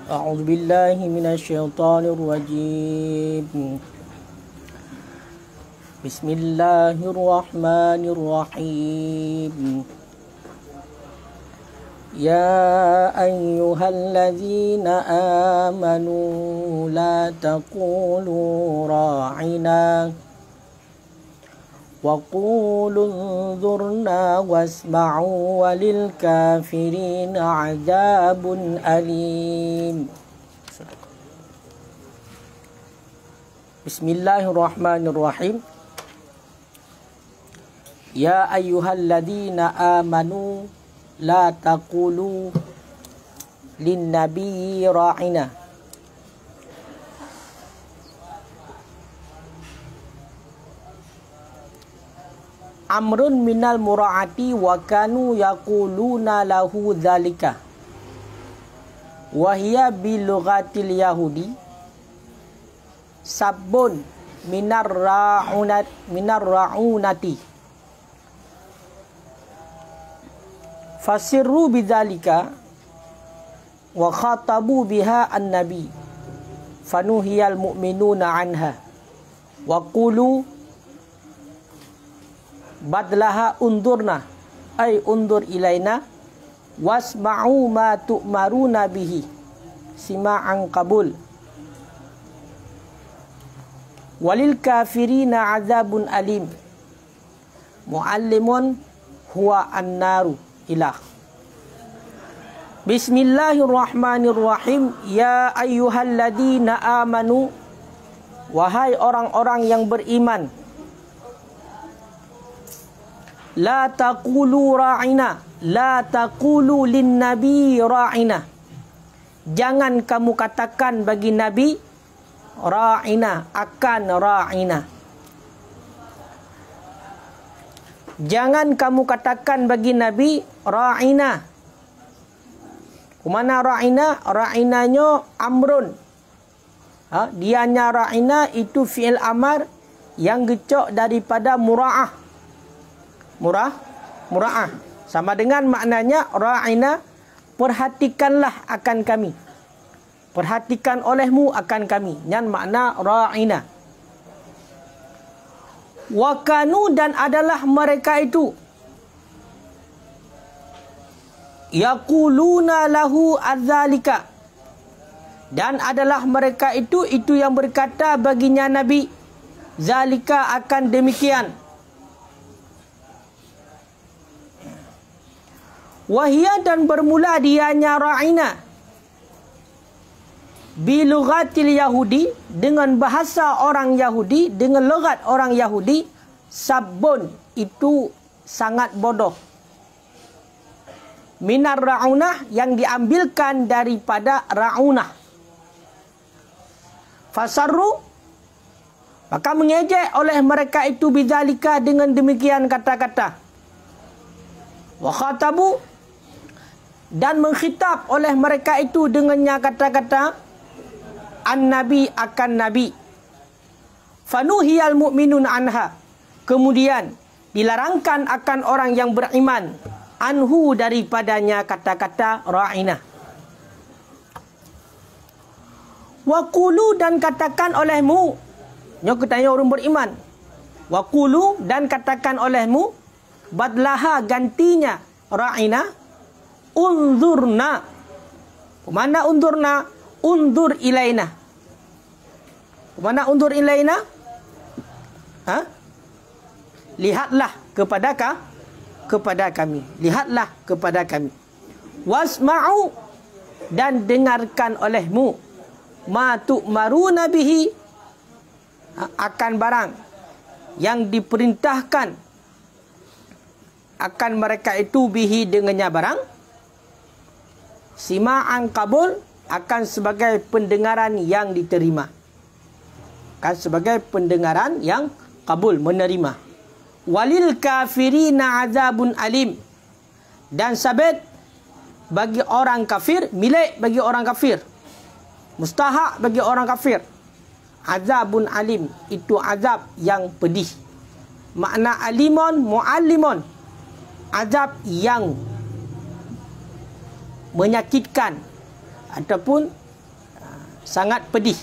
أعوذ بالله من الشيطان الرجيم. بسم الله الرحمن الرحيم. يا أيها الذين آمنوا لا تقولوا راعنا وقولوا انظرنا واسمعوا وللكافرين عذاب أليم. بسم الله الرحمن الرحيم. يا أيها الذين آمنوا لا تقولوا للنبي راعنا amrun minal mura'ati wa kanu yaquluna lahu dzalika wa hiya bi lughatil yahudi sabbun minar ra'unati fasirru bidzalika wa khatabu biha an-nabi fanuhiyal mu'minuna anha wa qulu badlaha undurna ay undur ilaina wasma'u ma tu'maruna bihi sima'an qabul walil kafirina azabun alim muallimun huwa an-naru ilah. Bismillahirrahmanirrahim. Ya ayyuhalladzina amanu, wahai orang-orang yang beriman, la taqulu ra'ina, la taqulu lin nabi ra'ina. Jangan kamu katakan bagi nabi ra'ina, akan ra'ina. Jangan kamu katakan bagi nabi ra'ina. Kemana ra'ina? Ra'inanya amrun. Dianya ra'ina itu fi'il amar yang gecok daripada mura'ah. Mura'ah sama dengan maknanya ra'ina, perhatikanlah akan kami, perhatikan olehmu akan kami. Yang makna ra'ina. Wa kanu, dan adalah mereka itu, yaquluna lahu adzalika, dan adalah mereka itu yang berkata baginya Nabi, zalika, akan demikian. Wahia, dan bermula dianya ra'ina, bilughatil yahudi, dengan bahasa orang Yahudi, dengan logat orang Yahudi, sabbun, itu sangat bodoh, minar ra'unah, yang diambilkan daripada ra'unah. Fasarru, maka mengejek oleh mereka itu bidzalika, dengan demikian kata-kata. Wa khatabu, dan mengkhitab oleh mereka itu dengannya kata-kata an-nabi, akan nabi. Fanuhiyal mu'minun anha, kemudian dilarangkan akan orang yang beriman, anhu, daripadanya kata-kata ra'ina. Wa qulu, dan katakan olehmu, nyo ketanya orang beriman. Wa qulu, dan katakan olehmu, badlaha, gantinya ra'ina, unzurna. Mana unzurna? Undur ilaina. Mana undur ilaina? Lihatlah kepada kami. Lihatlah kepada kami. Wasma'u, dan dengarkan olehmu, ma tu'maruna bihi, akan barang yang diperintahkan akan mereka itu, bihi, dengannya barang, sima'an qabul, akan sebagai pendengaran yang diterima, akan sebagai pendengaran yang qabul, menerima. Walil kafirina azabun alim, dan sabit bagi orang kafir, milik bagi orang kafir, mustahak bagi orang kafir, azabun alim, itu azab yang pedih. Makna alimun, muallimun, azab yang menyakitkan ataupun sangat pedih.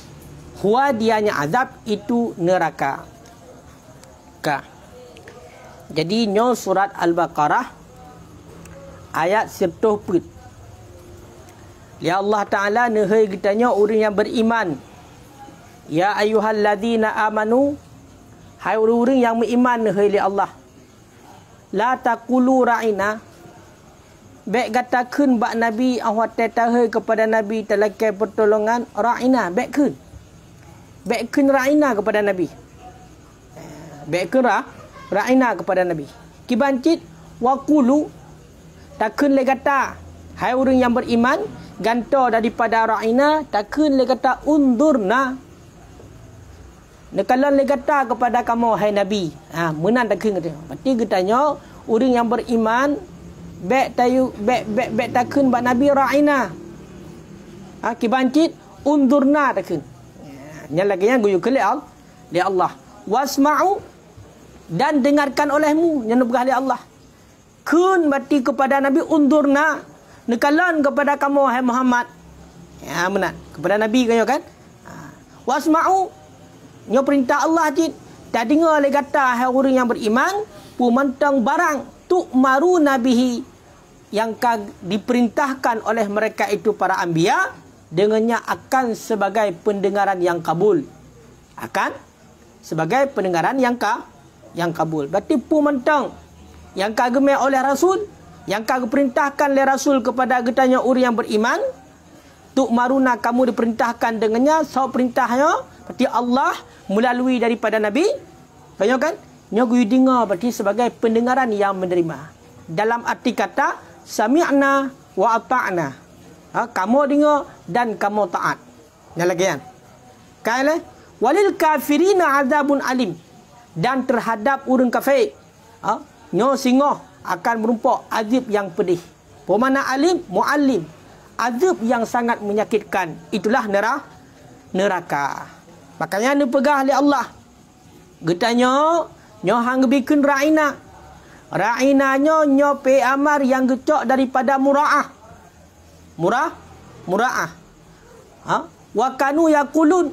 Huwa dianya azab itu neraka. Jadi nyo surat Al-Baqarah ayat 100. Ya Allah Ta'ala nehai kitanya orang yang beriman. Ya ayyuhalladzina amanu, hai orang-orang yang beriman nehai li Allah. La taqulu ra'ina, baik katakan bak Nabi awak tetahai kepada Nabi talakai pertolongan ra'ina, baik kun ra'ina kepada Nabi. Baik kun ra'ina kepada Nabi. Kibancit waqulu, takun le kata hai orang yang beriman ganto daripada ra'ina, takun le kata undurna. Kalau le kata kepada kamu hai Nabi, menan takun kata. Berarti katanya orang yang beriman baik takun bak Nabi ra'ina. Kibancit undurna takun. Yang lagi yang guyu ke li Allah. Wasma'u, dan dengarkan olehmu, yang nubgah li Allah. Kun berarti kepada Nabi undurna, nekalan kepada kamu hai Muhammad. Benar. Kepada Nabi kan? Wasma'u, nyo perintah Allah cik. Tak dengar le kata hai orang yang beriman, pumantang barang tu maru nabihi, yang diperintahkan oleh mereka itu para anbiya, dengannya akan sebagai pendengaran yang kabul. Akan sebagai pendengaran yang kabul. Berarti pumantang yang kagemai oleh Rasul, yang diperintahkan oleh Rasul kepada getanya orang yang beriman, tu maruna kamu diperintahkan dengannya, so perintahnya berarti Allah melalui daripada Nabi. Tanya kan? Nyogu dengar berarti sebagai pendengaran yang menerima. Dalam arti kata sami'na wa ata'na. Kamu dengar dan kamu taat. Yang lagi kan? Kaile walil kafirina azabun alim, dan terhadap orang kafir nyo singoh akan merumpok azab yang pedih. Pemana alim muallim, azab yang sangat menyakitkan. Itulah neraka. Makanya ni pegah oleh Allah. Getanya nyo hang bikin ra'ina. Ra'ina nyo pe amar yang gecok daripada mura'ah. Mura'ah. Wa kanu yaqulun,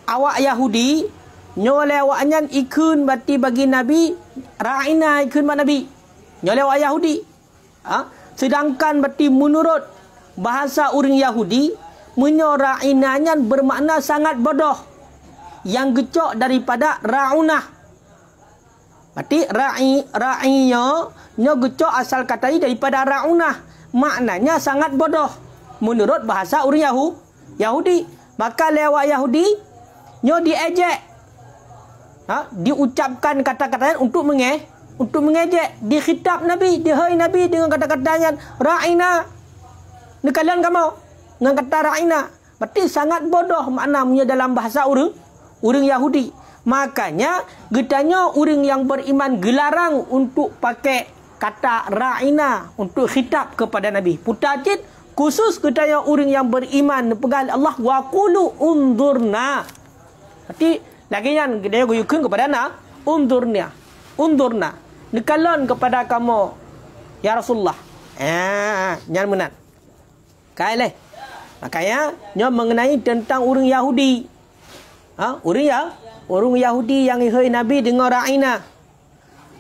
awak Yahudi nyo lewaknya ikun berarti bagi Nabi ra'ina ikun mak Nabi. Nyo lewak Yahudi. Sedangkan berarti menurut bahasa orang Yahudi, menyo ra'inanya bermakna sangat bodoh, yang gecok daripada ra'unah. Berarti ra'inya nyo gecok asal kata daripada ra'unah, maknanya sangat bodoh menurut bahasa orang Yahudi. Maka lewat Yahudi nyo diejek, diucapkan kata-katanya untuk mengejek, dikhitab Nabi, dihai Nabi dengan kata-katanya ra'ina. Kalian kamu dengan kata ra'ina, berarti sangat bodoh maknanya dalam bahasa orang Yahudi. Makanya getanya orang yang beriman gelarang untuk pakai kata ra'ina untuk khitab kepada Nabi. Putacit khusus getanya orang yang beriman pegang Allah wa qulu undurna. Berarti lagi yang dia guyukun kepada undurna. Nekalon kepada kamu ya Rasulullah. Nyan menat. Kaileh. Makanya nyo mengenai tentang orang Yahudi. Orang Yahudi yang ihai Nabi dengan ra'ina.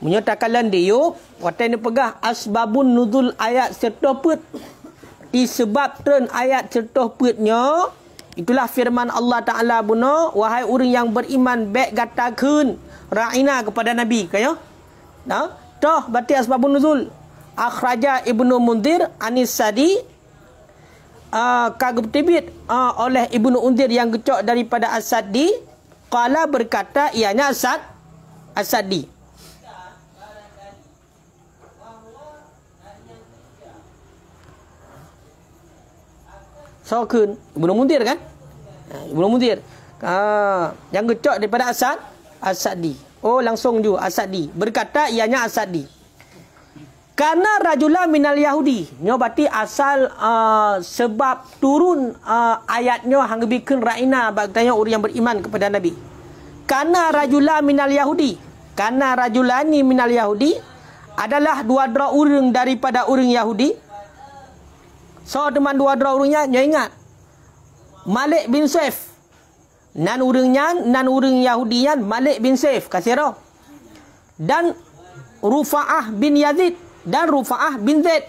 Menyatakan diuk watai ni pegah asbabun nuzul ayat setoput. Di sebab turun ayat setoputnya, itulah firman Allah Ta'ala buno, wahai orang yang beriman baik katakan ra'ina kepada Nabi. Kaya? Toh berarti asbabun nuzul. Akhraja Ibnu Mundir Anis Sadi, kagubtibit oleh Ibnu Unzir yang gecok daripada As-Sadi, qala berkata ianya As-Sadi. Sokun Ibnu Munzir kan? Ibnu Munzir yang gecok daripada As-Sadi. Oh langsung juga As-Sadi berkata ianya As-Sadi. Karena rajula minal Yahudi, nyo berarti asal sebab turun ayatnya hang bikin ra'ina bagtanya orang yang beriman kepada Nabi. Karena rajula minal Yahudi, karena rajulani minal Yahudi adalah dua orang daripada orang Yahudi. So teman dua orangnya nyo ingat Malik bin Saif. Nan urang Yahudian Malik bin Saif kasiro. Dan Rufa'ah bin Yazid dan Rufa'ah bin Zaid.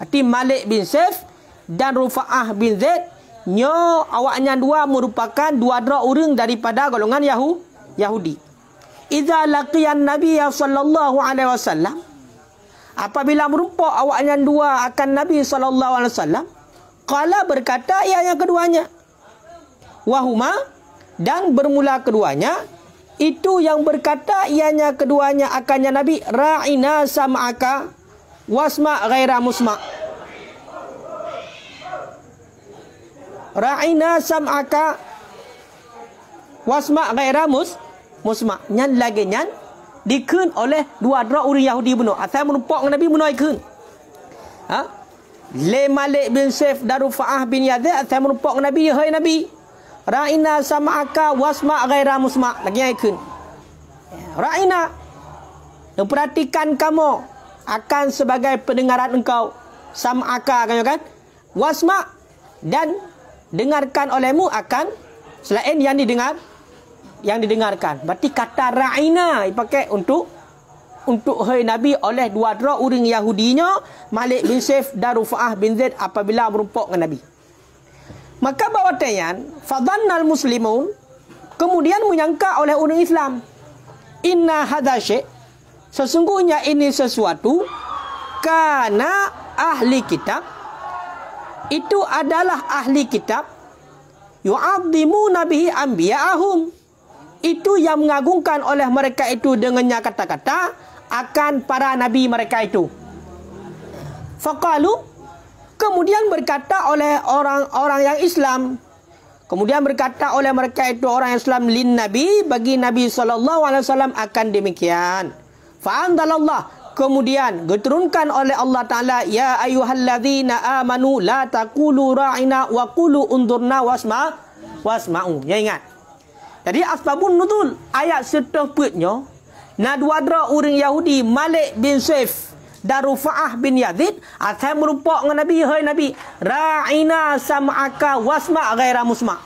Arti Malik bin Saif dan Rufa'ah bin Zaid nyo awaknya dua merupakan dua orang daripada golongan Yahudi. Idza laqiyan Nabi sallallahu alaihi wasallam, apabila merumpa awaknya dua akan Nabi sallallahu alaihi wasallam, qala berkata ianya keduanya, wahuma, dan bermula keduanya, itu yang berkata ianya keduanya akannya Nabi, ra'ina sam'aka wasma ghaira musma. Ra'ina sam'aka wasma ghaira musma. Nyan lagi nyan dikun oleh dua orang Yahudi bunuh. Asal menumpak Nabi bunuh ikun. Le Malik bin Saif dan Rufa'ah bin Yazid asal menumpak Nabi, hai Nabi, ra'ina sam'aka wasma ghaira musma. Lagi yang ikun. Ra'ina, perhatikan kamu akan sebagai pendengaran engkau, sam'aka kan, wasma, dan dengarkan olehmu akan selain yang didengarkan. Berarti kata ra'ina dipakai untuk hai Nabi oleh dua orang Yahudinya, Malik bin Saif dan Rufa'ah bin Zaid apabila merumpak dengan Nabi. Maka bawatayan fadhannal muslimun, kemudian menyangka oleh orang Islam, inna hadza syai', sesungguhnya ini sesuatu, karena ahli kitab, itu adalah ahli kitab, yu'adzimuna bihi anbiya'ahum, itu yang mengagungkan oleh mereka itu dengannya kata-kata akan para nabi mereka itu. Faqalu, kemudian berkata oleh orang-orang yang Islam, kemudian berkata oleh mereka itu orang Islam, lin nabi, bagi Nabi SAW akan demikian. Fa'andalallah, kemudian diturunkan oleh Allah Ta'ala, ya ayyuhalladzina amanu la taqulu ra'ina wa qulu undurna wasma'u. Ya ingat. Jadi asbabun nuzul ayat setelah na dua orang Yahudi Malik bin Saif dan Rufa'ah bin Yazid asal merumpak dengan Nabi, hai Nabi, ra'ina sam'aka wasma' ghaira musma'.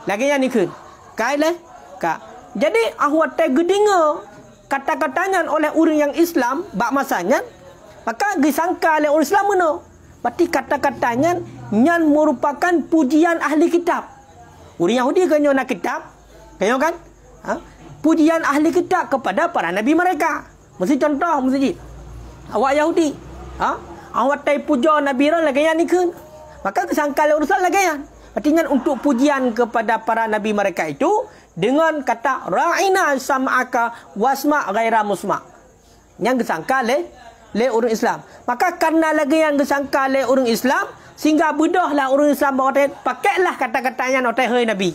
Lagi yang ni ke? Kaileh? Ka. Jadi ahwat gedinga kata-katanya oleh orang yang Islam bak masanya, maka disangka oleh orang Islam mana? Berarti kata-katanya yang merupakan pujian ahli kitab. Orang Yahudi kanyo nak kitab, kanyo kan? Pujian ahli kitab kepada para nabi mereka. Mesti contoh mesti. Awak Yahudi, awak tai puja nabi ra lagi yang ni kan? Maka disangka oleh orang Islam lagi yang. Artinya untuk pujian kepada para nabi mereka itu dengan kata ra'ina sam'aka wasma' ghaira musma'. Yang disangka le orang Islam. Maka karena lagi yang disangka le orang Islam, sehingga bedahlah orang Islam bawa pakailah kata-katanya notai hai Nabi.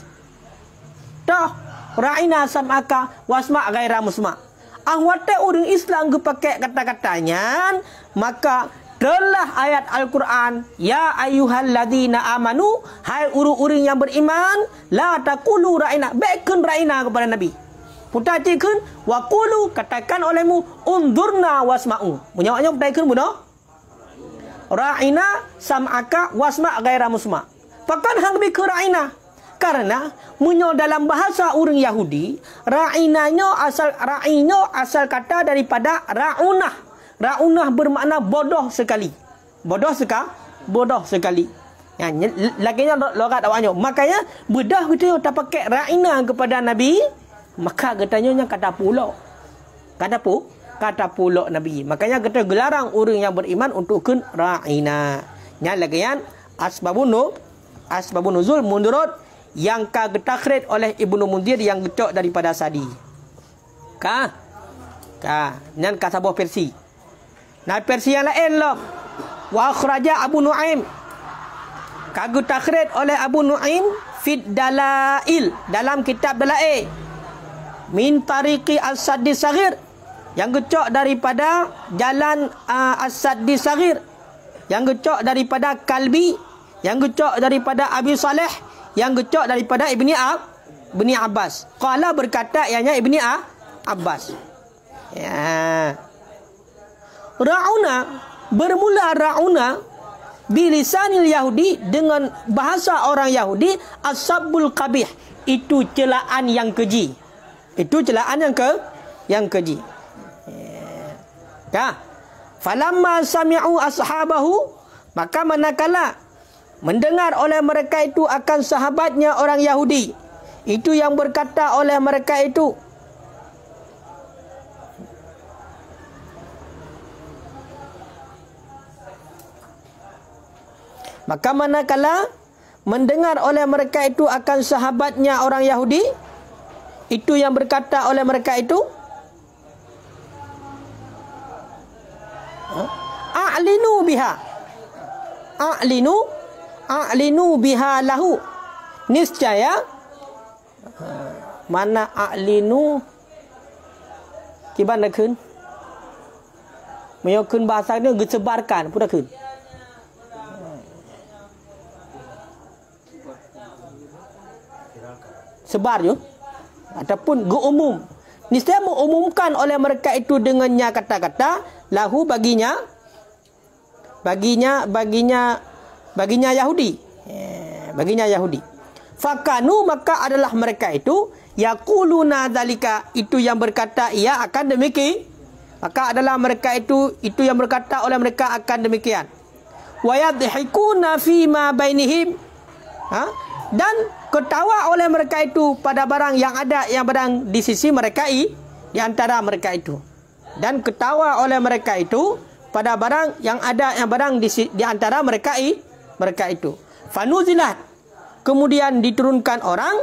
Dah ra'ina sam'aka wasma' ghaira musma'. Ahwate orang Islam ke pakai kata-katanya, maka telah ayat Al-Quran, ya ayyuhalladzina amanu, hai urang-urang yang beriman, la taqulu ra'ina, baikkan ra'ina kepada Nabi. Putacikan wa qulu, katakan olehmu undurna wasma'u. Menyawaknya putacikan bunuh ra'ina sam'aka wasma' ghaira musma'. Pakan hang lebih ke ra'ina. Karena munyo dalam bahasa orang Yahudi, ra'inanya asal kata daripada ra'unah. Ra'unah bermakna bodoh sekali. Bodoh sekali. Ya, laginya logat awaknya. Makanya bedah kita tak pakai ra'ina kepada Nabi, maka katanya kata pulak. Kata pulak Nabi. Makanya kita gelarang orang yang beriman untuk kun ra'ina. Nya lagian asbabun nuzul menurut yang takhrid oleh Ibnu Munzir yang gecok daripada Sadi. Nan kasabah Persi. Nah Persi yang lain lah. Wa akhraja Abu Nu'aim. Kagu takhrid oleh Abu Nu'aim fid dalail, dalam kitab Dalail. Min tariqi As-Saddi Saghir, yang gecok daripada jalan As-Saddi Saghir, yang gecok daripada Kalbi, yang gecok daripada Abi Saleh, yang gecok daripada Ibni Abbas. Qala berkata ianya Ibni Abbas. Ya. Ra'una, bermula ra'una bilisanil Yahudi, dengan bahasa orang Yahudi, as-sabbul qabih, itu celaan yang keji. Itu celaan yang keji. Ya. Falamma sami'u ashabahu, maka manakala mendengar oleh mereka itu akan sahabatnya orang Yahudi, itu yang berkata oleh mereka itu, maka manakala mendengar oleh mereka itu akan sahabatnya orang Yahudi, itu yang berkata oleh mereka itu, a'linu biha, a'linu biha lahu, niscaya, mana a'linu kiban dah kun menyokun bahasa ni disebarkan pun dah kun. Sebar je ataupun umum, niscaya mengumumkan oleh mereka itu dengannya kata-kata lahu, baginya Yahudi, baginya Yahudi. Fakanu, maka adalah mereka itu yaquluna dzalika, itu yang berkata ia akan demikian, maka adalah mereka itu yang berkata oleh mereka akan demikian. Wa yadhikuna fi ma bainihim, dan ketawa oleh mereka itu pada barang yang ada yang berang di sisi mereka di antara mereka itu, dan ketawa oleh mereka itu pada barang yang ada yang berang di antara mereka itu. Fanuzilat, kemudian diturunkan orang,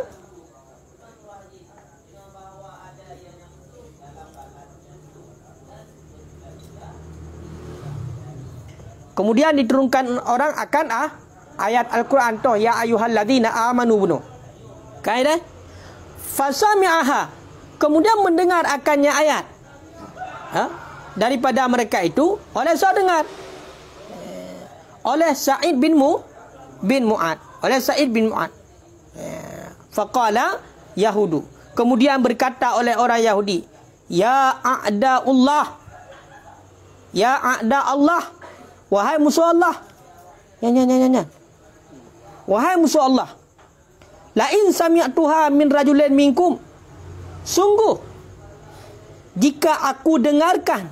akan ayat Al-Quran tu, ya ayyuhalladzina amanu bunuh. Kaidah fasami'aha, kemudian mendengar akannya ayat daripada mereka itu oleh siapa dengar? Oleh Sa'id bin Mu'ad. Oleh Sa'id bin Mu'ad. Faqala Yahudu, kemudian berkata oleh orang Yahudi, ya a'da'ullah, ya a'da'allah, wahai musuh Allah. Wahai musuh Allah, la in sami'tuha min rajulin minkum, sungguh jika aku dengarkan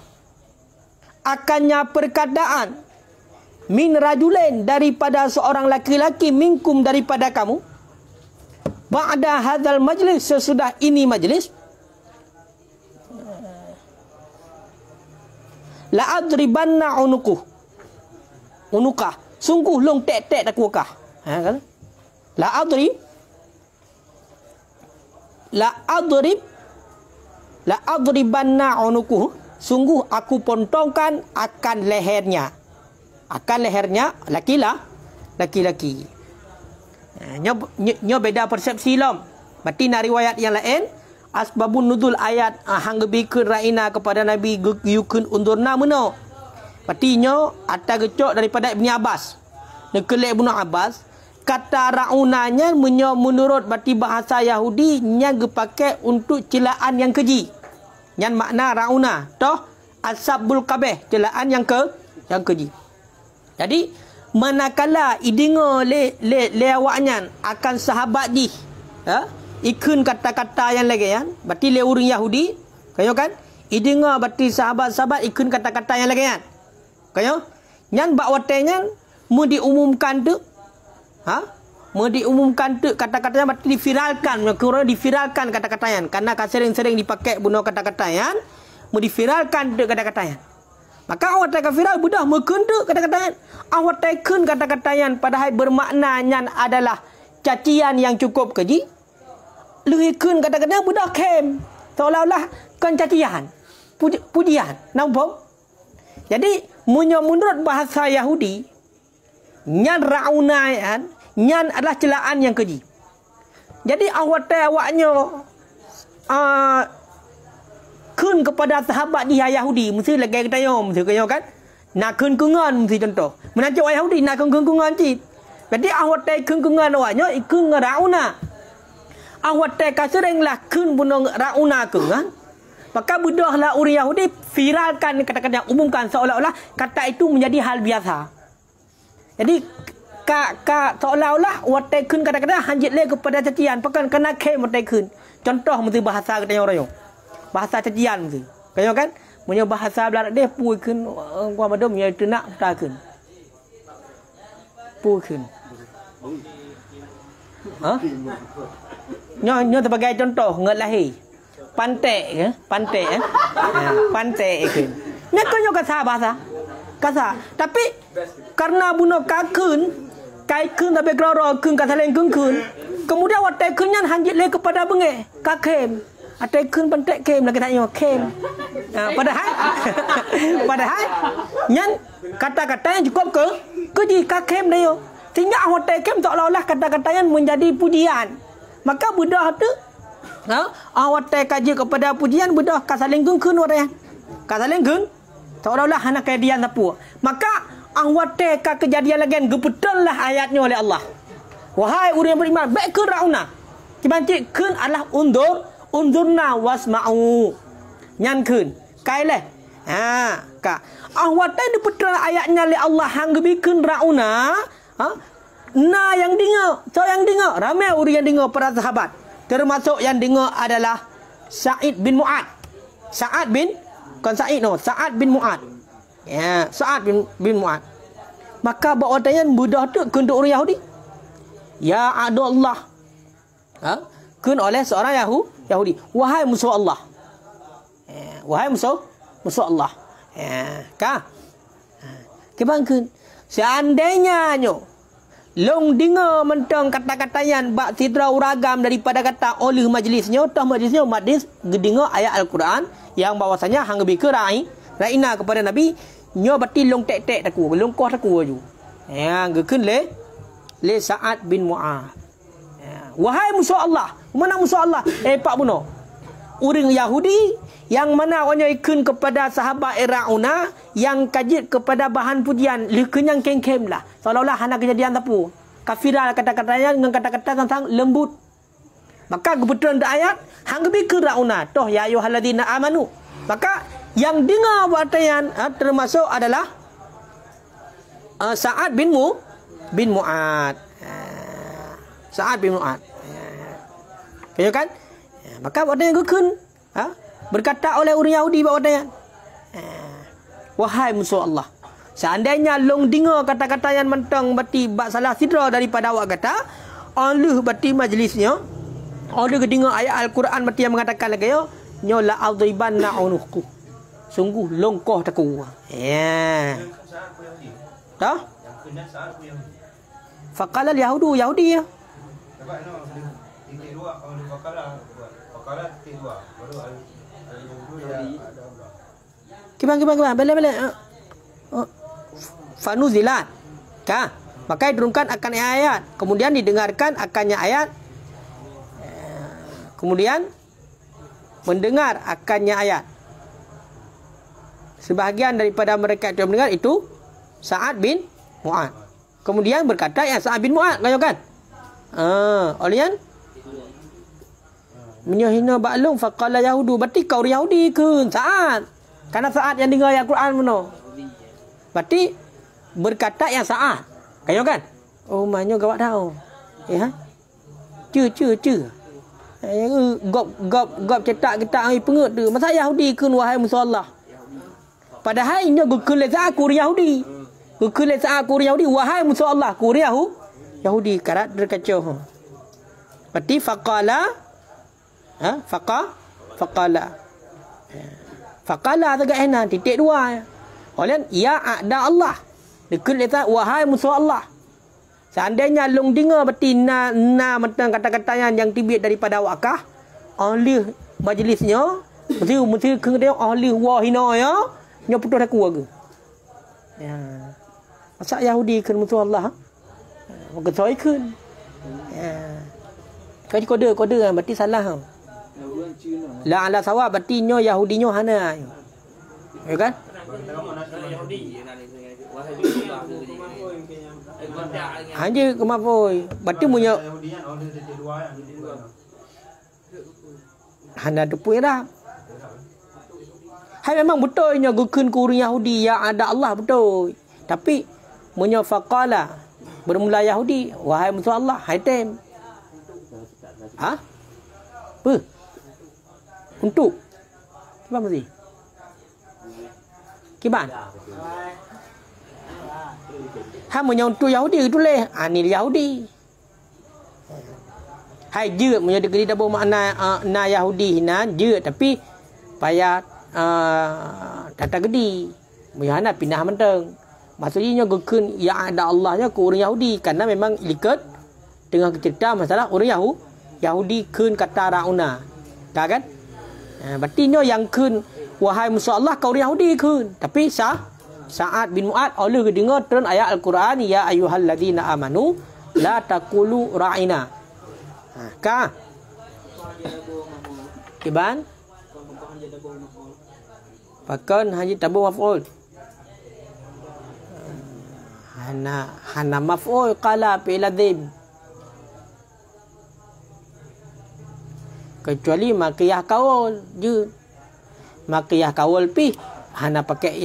akannya perkataan min rajulin, daripada seorang laki-laki, minkum, daripada kamu, ba'da hadzal majlis, sesudah ini majlis, la adribanna unukah, sungguh long tek-tek aku kah. Kan? La adribanna unukuh, sungguh aku pontongkan akan lehernya laki-laki. Nyo beda persepsi lom. Berarti na riwayat yang lain, asbabun nuzul ayat hang bikeun raina kepada Nabi yukun undurna meno. Berarti nyo atas gecok daripada Ibni Abbas. Nekelek Ibnu Abbas, kata raunanya menurut berarti bahasa Yahudi yang dipakai untuk celaan yang keji. Yang makna rauna toh asabul kabeh, celaan yang keji. Jadi manakala idengar le awaknya akan sahabat di ikun kata-kata yang lagi kan, berarti le orang Yahudi kayo kan, idengar berarti sahabat-sahabat ikun kata-kata yang lagi kan, kayo nyan bak watenya mu diumumkan tu kata-katanya, berarti diviralkan kata-katanya, karena sering-sering dipakai bunuh kata-katanya, mu diviralkan tu kata-katanya. Maka awak tak viral budah mekun tu kata-katanya, awak takun kata-katanya, padahal bermaknanya adalah cacian yang cukup keji. Luhikun kata-katanya budah kem, seolah-olah kan cacian, pujian, nampak? Jadi menurut bahasa Yahudi, nyan raunayan, nyan adalah celaan yang keji. Jadi awaknya kun kepada sahabat dia Yahudi, mesti lagi kita mesti kaya kan, nak kun kungan mesti contoh. Menajuk Yahudi nak kun kungan cik. Jadi awak kun kungan awaknya ikun rauna. Awak kaserenglah kun bunong rauna kungan. Maka budahlah orang Yahudi viralkan kata-kata, umumkan seolah-olah kata itu menjadi hal biasa. Jadi ka seolah-olah watai kun kadang-kadang hanjit le kepada cacian pakan kena kem watai kun. Contoh mesti bahasa katanya orang yo. Bahasa cacian mesti. Kayo kan? Punya bahasa Belanda dia pui kun gua madam ya tenak ta kun. Pui kun. Ha? Nyo sebagai contoh ngat lahir. Pantek ke? Pantek eh? Pantek kun. Nya kunyo bahasa. Kasa. Tapi karena bunuh kakun, kai kun tapi kerara kun kata lain kun. Kemudian watai kun yang hanjit le kepada benge, kakem. Atai kun pantek kem lagi tanya kem. Padahal nyan kata-kata yang cukup ke ji kakem dia. Sehingga watai kem seolah-olah kata-kata yang menjadi pujian. Maka budak tu watai kaji kepada pujian budak kasaling kun watai. Kasaling kun seolah-olah anak kejadian sapu. Maka watai ka kejadian lagi gebetul lah ayatnya oleh Allah. Wahai orang yang beriman, baik ke rauna. Kibancik kun adalah unzurna wasma'u. Nyan kun. Kai leh. Ka. Watai di betul ayatnya oleh Allah hang gebikeun rauna. Na yang dengar, so yang dengar, ramai orang yang dengar para sahabat. Termasuk yang dengar adalah Sa'id bin Mu'ad. Sa'ad bin Mu'ad. Ya, Sa'ad bin Mu'ad. Maka bawa tanya budak tu kun orang Yahudi. Ya Allah. Kun oleh seorang Yahudi. Wahai musuh Allah. Wahai musuh Allah. Ka. Kebang kun. Seandainya nyo long dengar mentang kata-kata yang bak sidra uragam daripada kata oleh majlisnya, majlis dengar ayat Al-Quran yang bahwasanya hang lebih ke raina kepada Nabi nyo bati long tek-tek taku, long koh taku aju. Yang gekun le Sa'ad bin Mu'ad. Wahai musuh Allah, mana musuh Allah? Pak buno. Orang Yahudi yang mana orangnya ikun kepada sahabat Irauna yang kajit kepada bahan pujian kenyang kem-kem lah. Seolah-olah anak kejadian tapu. Kafiral kata-katanya dengan kata-kata tentang lembut. Maka kebetulan ayat hang lebih ke Irauna. Toh ya ayyuhalladzina amanu. Maka yang dengar batayan termasuk adalah Sa'ad bin Mu'ad. Sa'ad bin Mu'ad. Kaya kan? Maka batayan gekun. Berkata oleh orang Yahudi bahawa dia wahai musuh Allah, seandainya long dengar kata-kata yang mentang bati bak salah sidra daripada awak kata oleh bati majlisnya oleh dengar ayat Al-Quran bati yang mengatakan lagi nyo la adhibanna unuku, sungguh longkoh taku. Dah faqala al-yahudu Yahudi ya. Kibang balik fanuzilat ka maka diturunkan akan ayat, kemudian didengarkan akannya ayat, kemudian mendengar akannya ayat. Sebahagian daripada mereka yang mendengar itu Sa'ad bin Mu'ad. Kemudian berkata ya Sa'ad bin Mu'ad kaya kan olian menyahina ba'lum faqala yahudu, berarti kau Yahudi ke Sa'ad, karena Sa'ad yang dengar ayat Quran mana, berarti berkata yang Sa'ad kaya kan. Oh maknanya gawat tahu ya cu gop cetak kita ai pengut tu masa Yahudi ke wahai musuh Allah. Padahal ini gukule aku Yahudi, gukule aku Yahudi wahai musuh Allah ku Yahudi karat derkacau. Berarti faqala faqala agak enak titik dua oleh ya ada Allah dekat letak wahai musuh Allah. Seandainya long dengar berarti na mentang kata-kata yang tibit daripada wakah oleh majlisnya mesti kemudian oleh wahina ya nya putus aku ke ya masa Yahudi ke musuh Allah maka saya ke kaji kode berarti salah la ala sawa berarti nyo Yahudinya hana ya kan hanya kemapoi berarti punya hana depu dah. Hai memang betul nya gukun ku orang Yahudi yang ada Allah betul. Tapi Menyafaqala. Bermula Yahudi. Wahai musuh Allah. Haitem. Ha? Apa? Untuk. Kiban mesti? Kiban? Ha menyontu Yahudi ke tulis? Ni Yahudi. Hai je punya degree dah bermakna na Yahudi na je tapi payah tata gedi. Muyana pindah menteng. Maksudnya gekun yang ada Allahnya ke orang Yahudi karena memang likat dengan cerita masalah orang Yahudi kun kata rauna. Tak kan? Berarti yang kun wahai musuh Allah kau orang Yahudi kun. Tapi Sa'ad bin Mu'ad oleh dengar turun ayat Al-Quran ya ayyuhalladzina amanu la taqulu ra'ina. Ka Kiban Pakan haji tabu maf'ul Hana maf'ul qala fi ladzim kecuali makiyah kaul je makiyah kaul pi hana pakai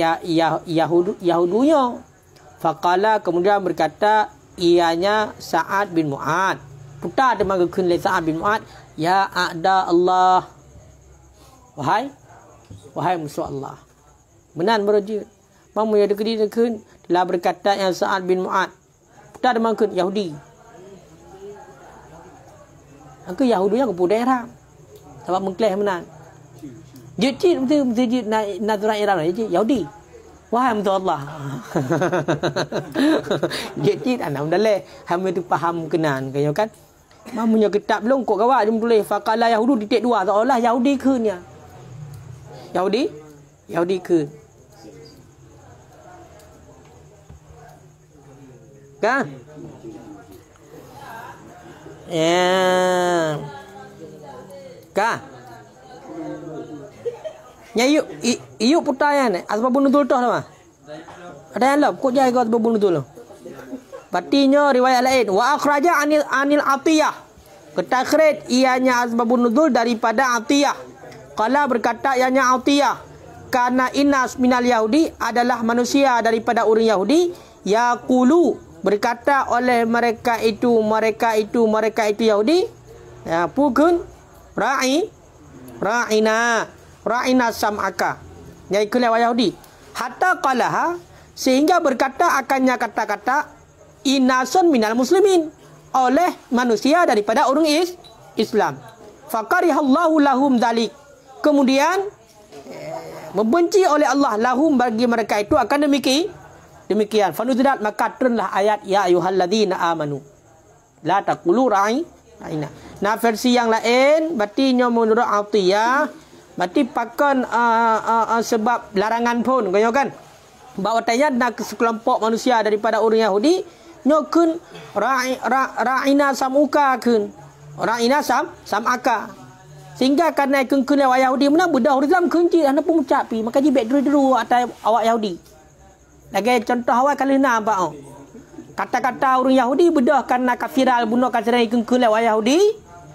yahudunya faqala kemudian berkata ianya Sa'ad bin Mu'ad putar dia maka kun Sa'ad bin Mu'ad ya a'da Allah wahai musuh Allah menan merujut mamu ya dekedi kun telah berkata yang Sa'ad bin Mu'ad putar dia maka kun Yahudi angka Yahudi yang ke daerah sebab mengklaim menan jid mesti jid natural Iran Yahudi wahai musuh Allah jid anak mendalai hamba tu faham kenan kan mamunya kitab belum kok kawak dia tulis faqala Yahudi titik 2 seolah Yahudi kenya Yahudi ke kan ya kan nya yuk putayan asbabun nuzul toh lah ada yang lop kok jai kau asbabun nuzul Batinya riwayat lain wa akhraja anil Atiyah ketakhrid ianya asbabun nuzul daripada Atiyah qala berkata ianya Atiyah karena inas minal Yahudi adalah manusia daripada orang Yahudi yaqulu berkata oleh mereka itu Yahudi ya pukun ra'ina sam'aka yaitu lewat Yahudi hatta qalaha sehingga berkata akannya kata-kata inasun minal muslimin oleh manusia daripada orang Islam. Faqarihallahu lahum dzalik. Kemudian membenci oleh Allah lahum bagi mereka itu akan demikian. Fanuzilat maka turunlah ayat ya ayyuhalladzina amanu la taqulu ra'ina. Nah versi yang lain berarti menurut Atiyah berarti pakan sebab larangan pun kan. Bahawa tanya nak sekelompok manusia daripada orang Yahudi nyokun ra'ina samuka kun ra'ina samaka sehingga karena kun lewat Yahudi mana budak orang Islam kunci anda pun mencapi maka jibek dulu atas awak Yahudi lagi contoh awal kali nampak kata-kata orang Yahudi bedah karena kafiral bunuh kafiran kun lewat Yahudi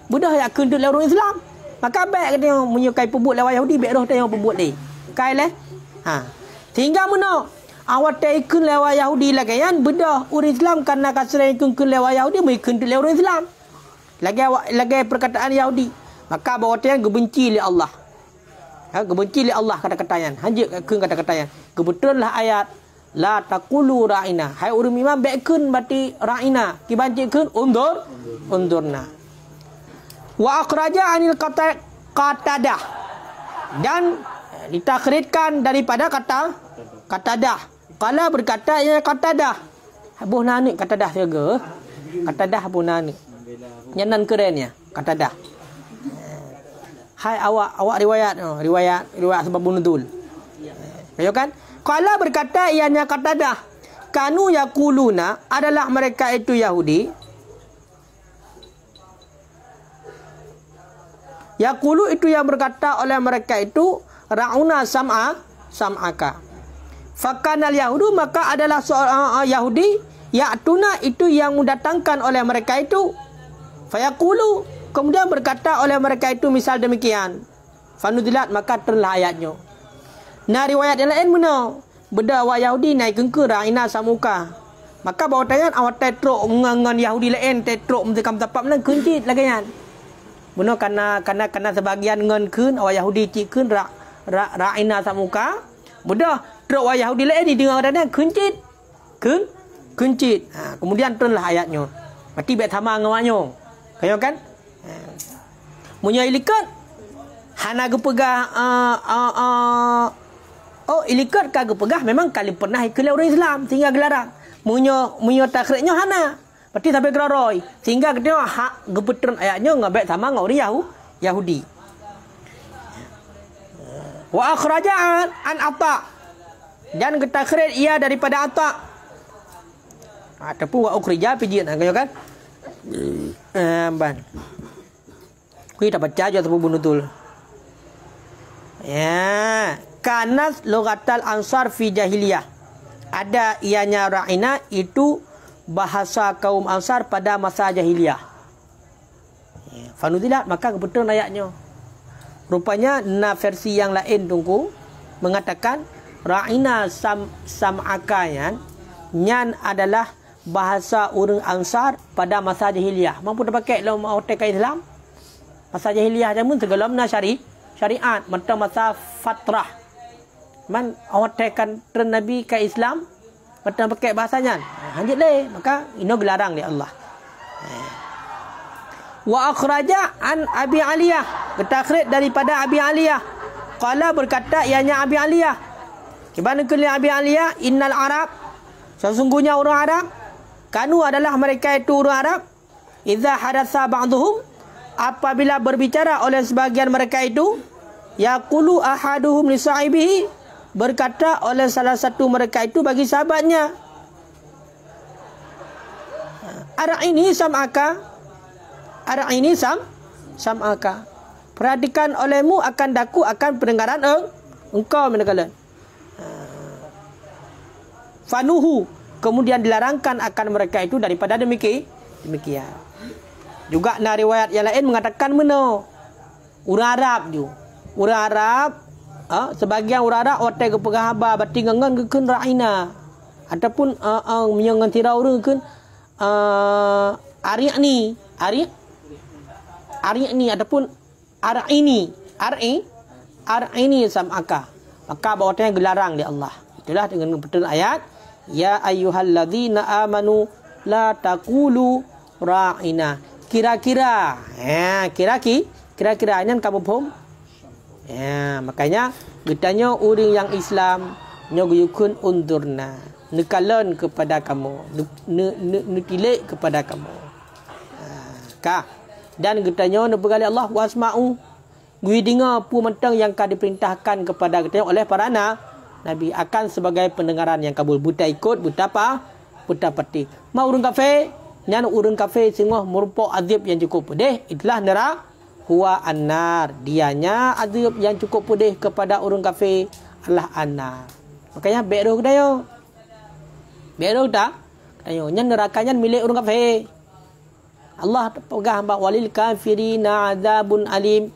bedah ya kun lewat orang Islam maka baik dia menyukai pebut lewat Yahudi baik roh tengok pebut ni kai leh sehingga mana awak tak ikut lewat Yahudi lagi kan bedah orang Islam karena kasar ikut lewat Yahudi mengikut lewat orang Islam lagi perkataan Yahudi maka bahawa dia gebenci oleh Allah gebenci oleh Allah kata-katanya hanya ikut kata-katanya kebetulanlah ayat la taqulu ra'ina hai orang imam bekun berarti ra'ina kibanci kun undurna wa akhraja anil qatadah dan ditakhridkan daripada kata Qatadah. Qala berkata ya Qatadah. Abu Nanik Qatadah juga. Qatadah Abu Nanik. Nyanan kerennya Qatadah. Hai awak riwayat sebabun nuzul. Ya kan? Qala berkata ianya Qatadah. Kanu yaquluna adalah mereka itu Yahudi. Yaqulu itu yang berkata oleh mereka itu ra'una sam'aka. Fakanal Yahudu maka adalah seorang Yahudi ya'tuna itu yang mendatangkan oleh mereka itu. Fayaqulu kemudian berkata oleh mereka itu misal demikian. Fanudilat maka turunlah ayatnya. Nah riwayat yang lain mana? Beda wa Yahudi naik ke ra'ina samuka. Maka bawa tayan awak tetrok ngan Yahudi lain tetrok mentekam tapak nan kunci lagi yan. Benar karena sebagian ngan kun awak Yahudi cik kun ra'ina samuka. Mudah trok awak Yahudi lain didengar dan kunci kuncit. Kemudian turunlah ayatnya. Mati bet sama ngawaknya. Kayo kan? Munya ilikat hana gepegah ilikat kagak pegah memang kali pernah ikut orang Islam sehingga gelarang. Munyo takriknya hana. Berarti sampai geroroi. Sehingga kita hak gepetron ayatnya ngabek sama ngori Yahudi. Wa akhraja'an an Atta. Dan ketakrir ia daripada Atta. Ataupun wa ukhrija pijit kayo kan? Ban. Kui dapat baca ataupun bunutul. Ya, kanas logatal ansar fi jahiliyah. Ada ianya ra'ina itu bahasa kaum Ansar pada masa jahiliyah. Fanudilat maka kebetulan ayatnya. Rupanya versi yang lain tunggu mengatakan ra'ina sam'akayan nyan adalah bahasa orang Ansar pada masa jahiliyah. Mampu dipakai dalam otak Islam. Masa jahiliyah jamun segelamna syariat masa fatrah. Man awak tekan tren Nabi ke Islam betul pakai bahasanya hanjit leh maka ini gelarang di Allah. Wa akhraja an Abi Aliyah ketakrid daripada Abi Aliyah qala berkata ianya Abi Aliyah kibana kulli Abi Aliyah innal Arab sesungguhnya orang Arab kanu adalah mereka itu orang Arab idza hadatsa ba'dhum apabila berbicara oleh sebagian mereka itu yaqulu ahaduhum li sahibihi berkata oleh salah satu mereka itu bagi sahabatnya ara'ini sam'aka ara'ini sam'aka perhatikan olehmu akan daku akan pendengaran engkau mendengar fanuhu kemudian dilarangkan akan mereka itu daripada demikian juga nah riwayat yang lain mengatakan meno orang Arab ju orang Arab sebagian orang Arab otak ke pegahaba bati ngangan ke kun ra'ina ataupun menyangan tirau orang kun ari ni ataupun ar'ini sam'aka maka bawatnya gelarang di Allah. Itulah dengan betul ayat ya ayyuhalladzina amanu la taqulu ra'ina kira-kira ini kamu paham. Ya, makanya getanya orang yang Islam nyoguyukun undurna nekalan kepada kamu nutilik kepada kamu dan getanya nebegali Allah wasma'u gui dengar pu mentang yang ka diperintahkan kepada getanya oleh para nabi akan sebagai pendengaran yang kabul buta ikut buta pati mau urang kafe nyan urang kafe singgoh merupakan azab yang cukup pedih itulah neraka huwa annar dianya azab yang cukup pedih kepada orang kafir adalah annar. Makanya beroh kedayo. Beroh tak? Kedayo nya nerakanya milik orang kafir. Allah pegah hamba walil kafirina azabun alim.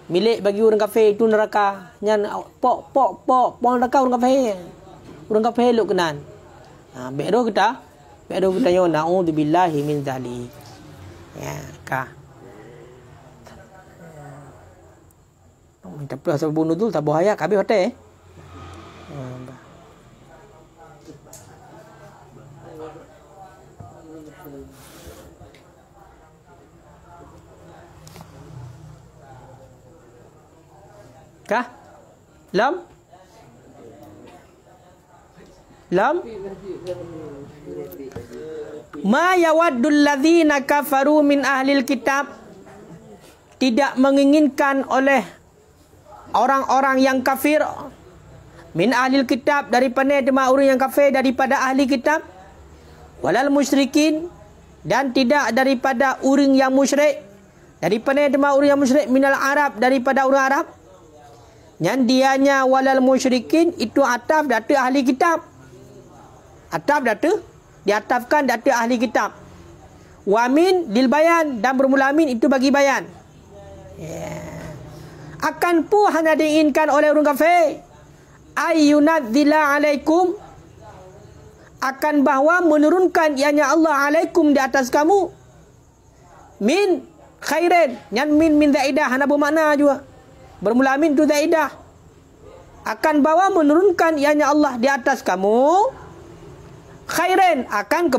Milik bagi orang kafir itu neraka. Nya pok neraka orang kafir. Orang kafir lu kenan. Beroh kita? Beroh kedayo naudzubillahi min zalik. Ya, minta plus bunuh tu tak bahaya kabeh hotel kah lam ma yawaddul ladzina kafaru min ahlil kitab tidak menginginkan oleh orang-orang yang kafir min ahlil kitab daripada orang yang kafir daripada ahli kitab walal musyrikin dan tidak daripada orang yang musyrik daripada orang yang musyrik minal Arab daripada orang Arab yang dianya walal musyrikin itu ataf datu ahli kitab ataf datu diatafkan datu ahli kitab wamin dil bayan dan bermula min itu bagi bayan akan pu hanya diinginkan oleh orang kafir ayyunadzila alaikum akan bahawa menurunkan ianya Allah alaikum di atas kamu min khairin. Yang min zaidah hana bermakna juga. Bermula min tu zaidah. Akan bawa menurunkan ianya Allah di atas kamu khairin, akan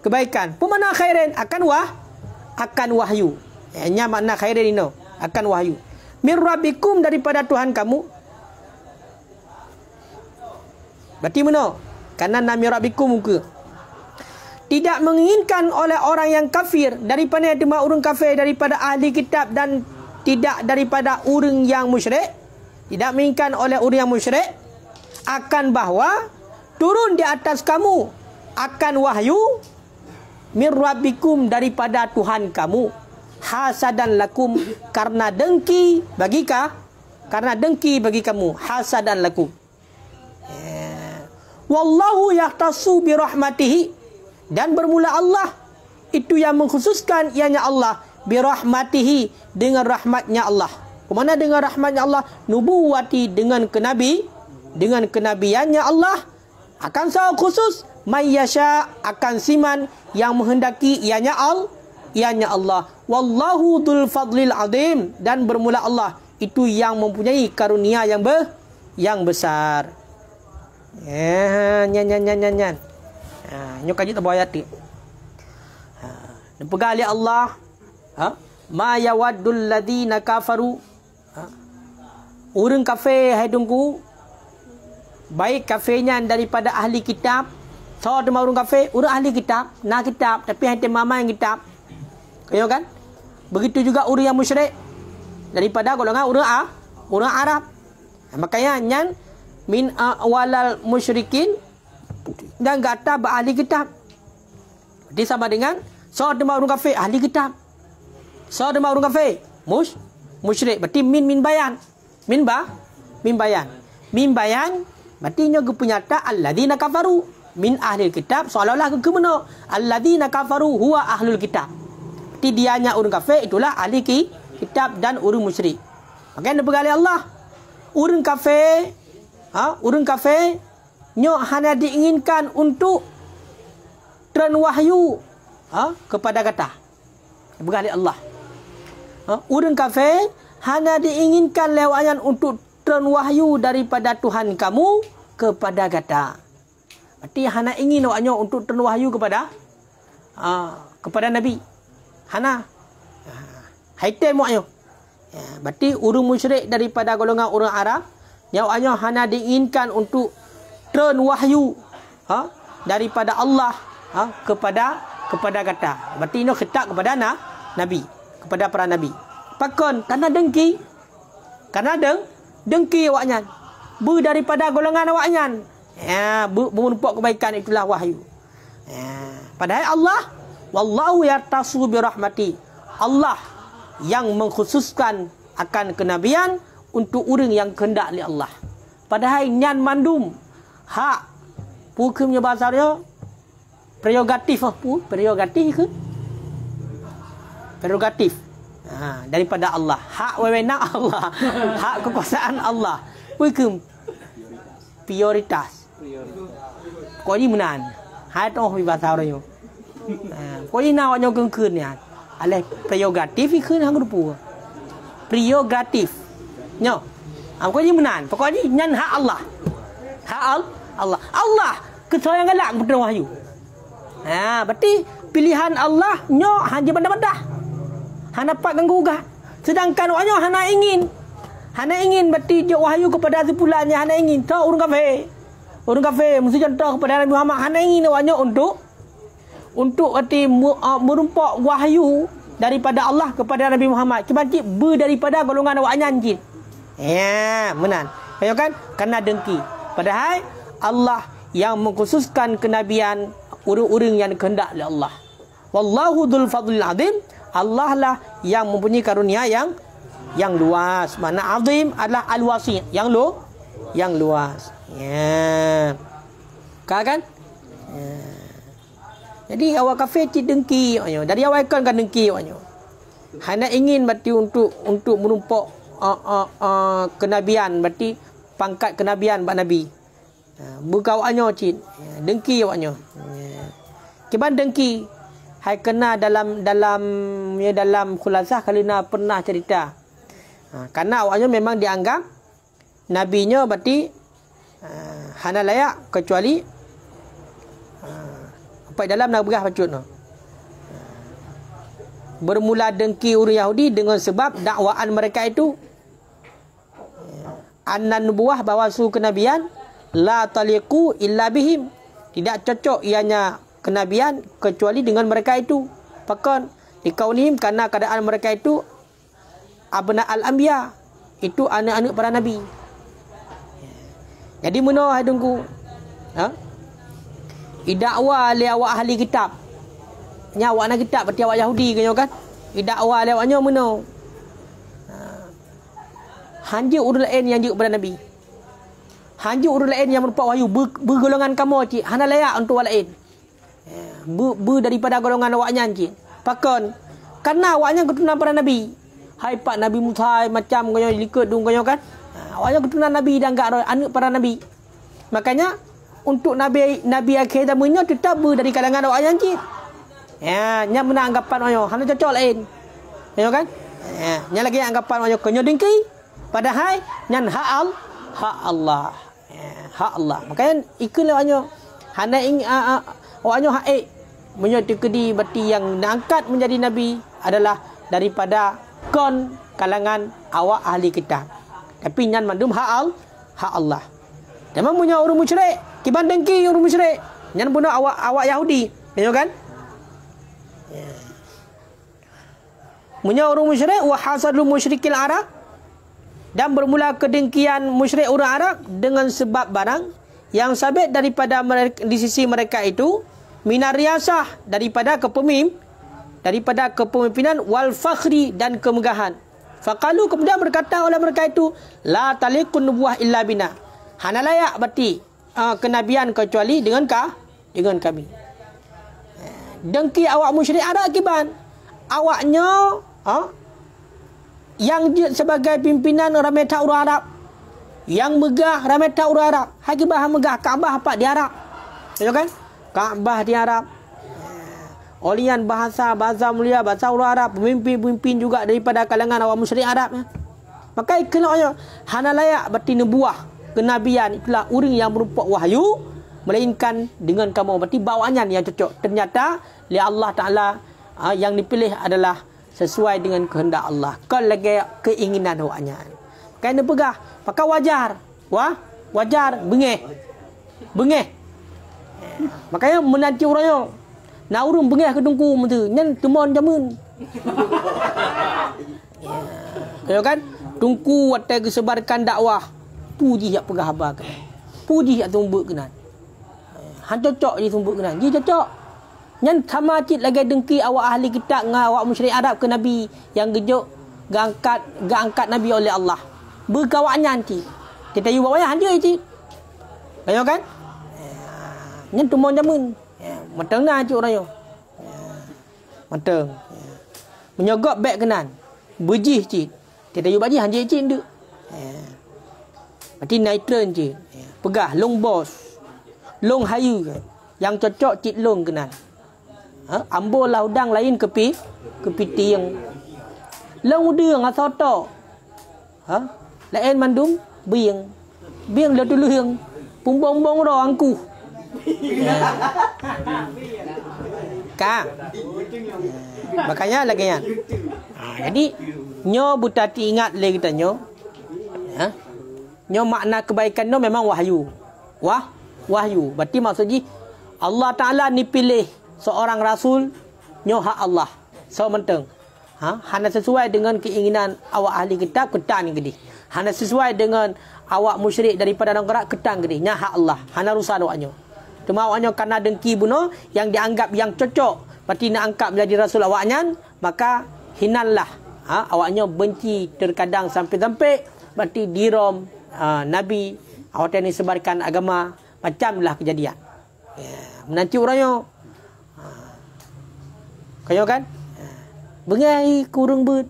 kebaikan. Pemakna khairin akan wahyu. Ianya makna khairin ini akan wahyu. Min rabbikum, daripada Tuhan kamu. Berarti mana? Karena nami rabbikum muka. Tidak menginginkan oleh orang yang kafir, daripada yang orang kafir, daripada ahli kitab, dan tidak daripada orang yang musyrik. Tidak menginginkan oleh orang yang musyrik akan bahawa turun di atas kamu akan wahyu min rabbikum, daripada Tuhan kamu, hasadan lakum, karena dengki bagi kamu, hasadan lakum. Wallahu yahtassu bi rahmatihi, dan bermula Allah itu yang mengkhususkan ianya Allah bi rahmatihi, dengan rahmatnya Allah. Kemana dengan rahmatnya Allah? Nubuwati, dengan kenabiannya Allah akan sangat khusus mayyasha, akan siman yang menghendaki ianya Allah. Wallahu dzul fadlil azim, dan bermula Allah itu yang mempunyai karunia yang besar. Nyan. Nyo kaji tak ayat ni. Pegali Allah, ma yawaddul ladina kafaru. Orang kafir hai tunggu, baik kafirnya daripada ahli kitab. So ada orang kafir, orang ahli kitab, kitab, tapi hanya mama yang kitab. Kau kan? Begitu juga orang yang musyrik, daripada golongan orang Arab. Makanya nyan min awalal musyrikin, dan kata ahli kitab. Jadi sama dengan so ada orang kafir ahli kitab, so ada orang kafir musyrik. Berarti min bayan. Min bayan berarti nyo kepunyata alladzina kafaru min ahli kitab, seolah-olah ke mana alladzina kafaru huwa ahlul kitab. Berarti dianya orang kafir itulah ahli kitab dan orang musyrik. Makanya bergali Allah, orang kafir nyo hanya diinginkan untuk tren wahyu kepada kata. Bergali Allah, orang kafir hanya diinginkan lewatnya untuk tren wahyu daripada Tuhan kamu kepada kata. Berarti hana ingin lewatnya untuk tren wahyu kepada Nabi. Hana haitai muaknya. Berarti orang musyrik daripada golongan orang Arab, nyawanya hana diinginkan untuk tren wahyu daripada Allah kepada kata. Berarti ini khitab kepada Nabi, kepada para Nabi. Pakon karena dengki. Dengki awaknya. Daripada golongan awaknya. Menumpak kebaikan itulah wahyu. Padahal Allah, wallahu yartasu bi rahmati. Allah yang mengkhususkan akan kenabian untuk orang yang kehendak oleh Allah. Padahal nyan mandum hak hukumnya bahasa dia prerogatif ke? Prerogatif. Daripada Allah, hak wewenang Allah, hak kekuasaan Allah. Hukum prioritas. Kau ni menan. Hai tu bahasa orang. Kau ni nak orang kengkun ni. Aleh prerogatif ikun hang rupu. Prerogatif. Nyo. Kau ni menan. Pokoknya nyan hak Allah. Hak Allah. Allah kesayangan galak putra wahyu. Berarti pilihan Allah nyo hanya benda-benda. Hana dapat ganggu gugah. Sedangkan awaknya hana ingin berarti dia wahyu kepada sepulannya, hana ingin. Tak orang kafir mesti contoh kepada Nabi Muhammad, hana ingin awaknya untuk berarti merumpak wahyu daripada Allah kepada Nabi Muhammad. Cuma daripada golongan awaknya anjing. Menan. Kaya kan? Karena dengki. Padahal Allah yang mengkhususkan kenabian orang-orang yang kehendak oleh Allah. Wallahu dzul fadlil azim. Allah lah yang mempunyai karunia yang luas. Makna azim adalah al-wasi', yang luas. Kan? Jadi awak kafir dengki awaknya. Dari awal kan dengki awaknya. Hanya ingin berarti untuk menumpak kenabian, berarti pangkat kenabian bak Nabi. Buka awaknya cik. Dengki awaknya. Kiban dengki. Hai kena dalam khulasah kalina pernah cerita. Karena awaknya memang dianggap nabinya berarti hana layak kecuali apa dalam nak berah pacut no. Bermula dengki orang Yahudi dengan sebab dakwaan mereka itu annan nubuwah, bahawa su kenabian la taliqu illa bihim, tidak cocok ianya kenabian kecuali dengan mereka itu. Pakon dikaunihim, karena keadaan mereka itu abna al-anbiya, itu anak-anak para nabi. Jadi meno hai dengku idakwa li awak ahli kitab, nya awak nak kitab berarti awak Yahudi kanyo kan, idakwa li awaknya meno hanja urut lain yang juga pada nabi, hanja urut lain yang merupakan wahyu bergolongan kamu cik, hana layak untuk awak lain daripada golongan awaknya cik. Pakon karena awaknya keturunan para nabi. Hai pak Nabi Musa macam kanyo likut dung kanyo kan, awaknya keturunan nabi dan gak anak para nabi. Makanya untuk nabi akhir zamannya tetap dari kalangan awaknya cik. Nya mana anggapan awaknya hana cocok lain. Kanyo kan? Nya lagi anggapan awaknya kanyo dengki. Padahal nyan hak Allah. Hak Allah. Makanya ikut awaknya hana awaknya hak menyertikedi berarti yang diangkat menjadi nabi adalah daripada kon kalangan awak ahli kitab. Tapi nyan mandum hak Allah. Memang punya orang musyrik, kiban dengki orang musyrik. Nyan punya awak Yahudi, tahu kan? Punya orang musyrik wa hasadul musyrikil Arab, dan bermula kedengkian musyrik orang Arab dengan sebab barang yang sabit daripada mereka, di sisi mereka itu minar riyasah, daripada kepemimpinan wal fakhri dan kemegahan. Faqalu, kemudian berkata oleh mereka itu, la taliqun nubuwah illa bina, hana layak berarti kenabian kecuali dengan kami. Dengki awak musyrik Arab kiban awaknya yang sebagai pimpinan ramai tak orang Arab, yang megah ramai tak orang Arab. Hakibah megah Kaabah apa di Arab, tahu kan? Kaabah di Arab. Olian bahasa mulia, bahasa orang Arab, pemimpin juga daripada kalangan awak musyrik Arab. Maka ikhlasnya hana layak berarti nubuah, kenabian itulah orang yang berupa wahyu, melainkan dengan kamu berarti bawaannya yang cocok. Ternyata li Allah Taala yang dipilih adalah sesuai dengan kehendak Allah, kalau lagi keinginan awaknya. Kena pegah, maka wajar bengeh. Makanya menanti orangnya nak urung bengeh ke dengku mentu nyan temon jamun. Ya kan? Tungku watai kesebarkan dakwah. Puji yak pegah habar kan. Puji yak tumbuk kenan. Han cocok je tumbuk kenan. Ji cocok. Nyan sama cit lagi dengki awak ahli kitab dengan awak musyrik Arab ke nabi yang gejuk gak angkat nabi oleh Allah. Berkawannya nanti. Kita yu bawanya hanja cit. Ayo kan? Nyan temon jamun. Matang na cik orang yo. Matang. Menyogok beg kenan. Bejih cik. Kita yu baji hanja cik nduk. Berarti nitron cik. Pegah long bos. Long hayu kan. Yang cocok cik long kenan. Ambo laudang lain kepi tiang. Long udang asoto. Lain mandum biang. Biang le tuluang. Pumbong-bong ro angku. Makanya lagi ya. Jadi nyo butati ingat le kita nyo. Nyo makna kebaikan no memang wahyu. Wahyu. Berarti maksudnya Allah Taala ni pilih seorang rasul nyo hak Allah. So menteng. Hana sesuai dengan keinginan awak ahli kitab ketang ni gedi. Hana sesuai dengan awak musyrik daripada negara ketang gedi. Nya hak Allah. Hana rusak awaknya. Cuma awaknya karena dengki bunuh yang dianggap yang cocok, berarti nak angkat menjadi rasul awaknya, maka hinanlah. Awaknya benci terkadang sampai berarti dirom nabi awak ni sebarkan agama, macamlah kejadian. Menanti orangnya kayo kan? Bengai kurung but.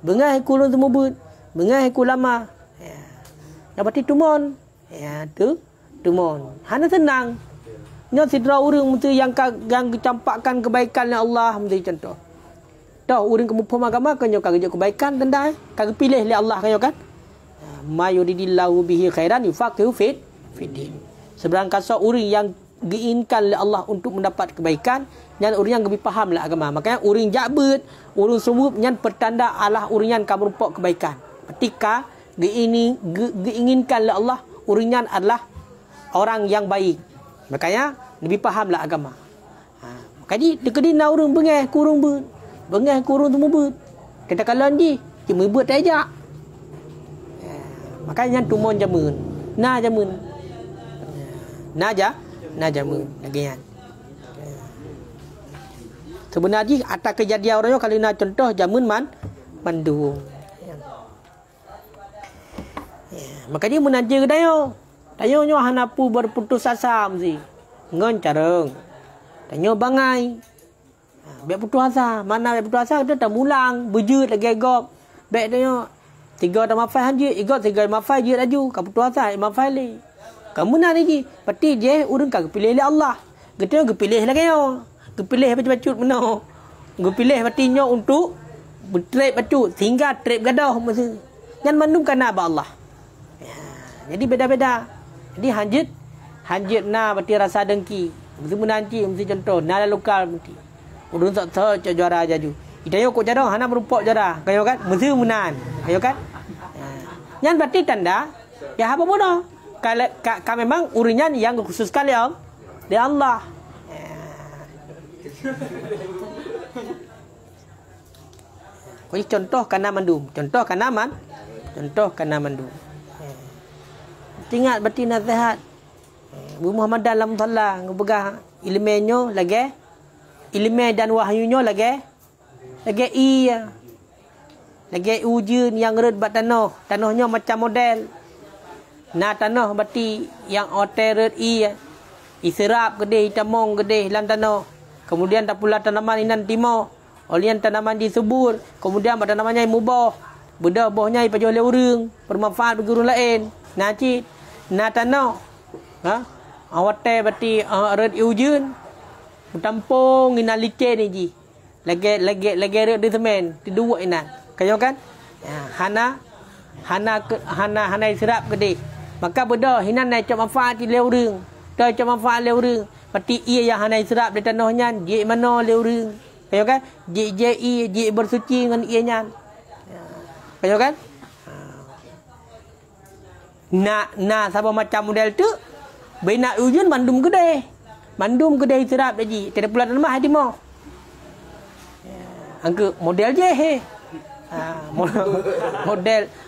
Bengai kurung temu but. Bengai ku lama. Ya berarti tumon. Tu Tumon. Hana tenang. Nya sidra urang mesti yang campakkan kebaikan Allah mesti contoh. Dah urang kamu pemagama kanyo kerja kebaikan tendai. Kag pilih oleh Allah kanyo kan. Ma yuridillahu bihi khairan yufaqihu fid din. Seberang kasar urang yang diinginkan oleh Allah untuk mendapat kebaikan, yang urang yang lebih faham lah agama. Makanya urang jabat, urang sumub yang pertanda Allah urang yang kamu rupak kebaikan. Ketika diinginkan oleh Allah, urang yang adalah orang yang baik. Makanya lebih fahamlah agama. Makanya dekadina urang bengeh kurung ber. Bengeh kurung tu mubut. Kata kalan ji, cuma buat tajak. Makanya tumon jamun. Na jamun. Na jamun lagi kan. Sebenarnya atas kejadian orang kalau nak contoh jamun mandung. Makanya menaja ke dayo. Dayo nyo hanapu berputus asa mesti. Ngon careng. Dayo bangai. Biar putus asa. Mana biar putus asa kita tak mulang. Bejut lagi gop. Baik dayo. 3 dah mafai hanjit. Igot 3 mafai je laju. Kau putus asa. Mafai le. Kamu nak lagi. Pati je urang kau pilih Allah. Kita pilih lagi yo. Pilih bacut-bacut mana. Pilih pati nyo untuk bertrip bacut. Sehingga trip gadah mesti. Yang mandum kana ba Allah. Jadi beda-beda. Jadi hanjit na berarti rasa dengki. Mesti menanci, mesti contoh. Na lokal mesti. Urun tak tahu juara jaju. Itayo kok jarang, hana merupak juara. Kayo kan? Mesti menan. Kayo kan? Yang berarti tanda. Ya apa bodoh. Kalau memang urinyan yang khusus kali om. Di Allah. Kau contoh kana mandum. Contoh kana mandum. Ingat berarti nasihat. Bu Muhammad dalam salah ngepegah ilmenyo lagi. Ilmu dan wahyunyo lagi. Lagi iya. Lagi ujian yang red bat tanah. Tanahnya macam model. Nah tanah berarti yang oter iya. Iserap gede, tamong gede lan tanah. Kemudian tak pula tanaman inan timo. Olian tanaman disubur. Kemudian tanamannya mubah. Bedah bohnya ipajo oleh urang. Bermanfaat bagi orang lain. Nah cik. Na tanah. Awate berarti red ujian. Tampung ina licin ni ji. Lagi red di semen. Di dua inan. Kayo kan? Hana serap gede. Maka bedah hinan naik cak manfaat di leurung. Dah cak manfaat leurung. Berarti ia yang hana serap di tanahnya. Jik mana leurung. Kayo kan? Jik bersuci dengan ia nyan. Kayo kan? Nak siapa macam model tu bina ujian mandum gede serap lagi tidak pula rumah hati mau angka model je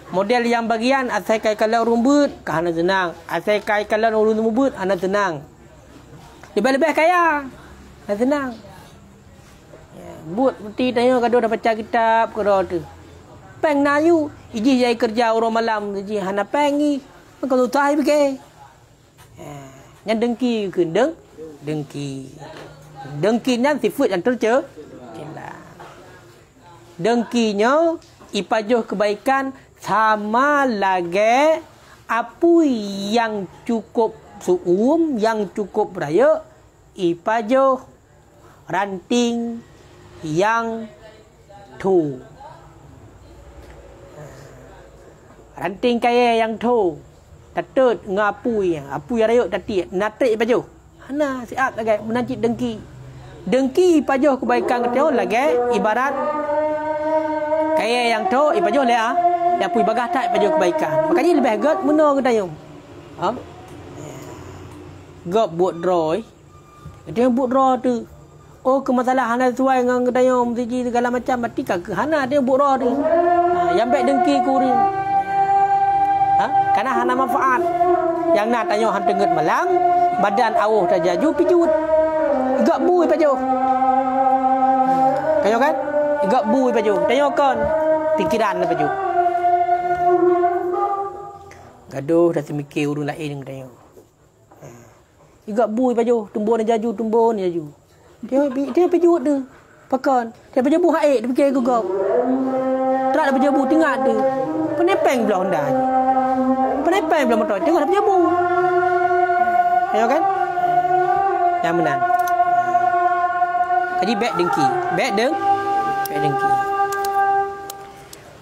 model yang bagian asai kai kalau rumbut kerana senang asai kai kalau rumbut ana senang lebih kaya ana senang buat mesti tanya kado dah baca kitab kado tu peng nayu iji jai kerja orang malam iji hana pengi kalau tahu begitu yang dengki ke dengkinya sifat yang tercela dengkinya ipajuh kebaikan sama lagi apa yang cukup suum yang cukup raya ipajuh ranting yang tu ranting kaya yang tu tatut ngapui apu yang rayuk tati natrik pajuh hana siap lagi menancit dengki pajuh kebaikan keteo lagi ibarat kaya yang tu pajuh le dia pui bagah tak pajuh kebaikan makanya lebih god meno ke tayung god buat roy dia buat roy tu oh ke masalah hana sesuai dengan ketayung mesti segala macam mati ke hana dia buat roy tu yang baik dengki kuring karena hana manfaat yang nak tanya han tenget malang badan awuh tajaju pijut gak bui pajuh kayo kan gak bui pajuh tanya kon pikiran pajuh gaduh dah semikir urang lain tanya gak bui pajuh tumbun jaju dia pijut tu pakon dia pajuh haik dia fikir gugap tak ada pajuh tinggal tu penepeng belah Honda penepeng belah motor tengok dah penjabu Tengok kan? Yang menang. Jadi baik dengki. Baik dengki.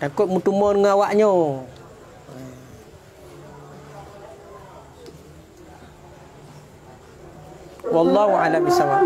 Takut bertemu dengan awaknya. Wallahu a'lam bishawab.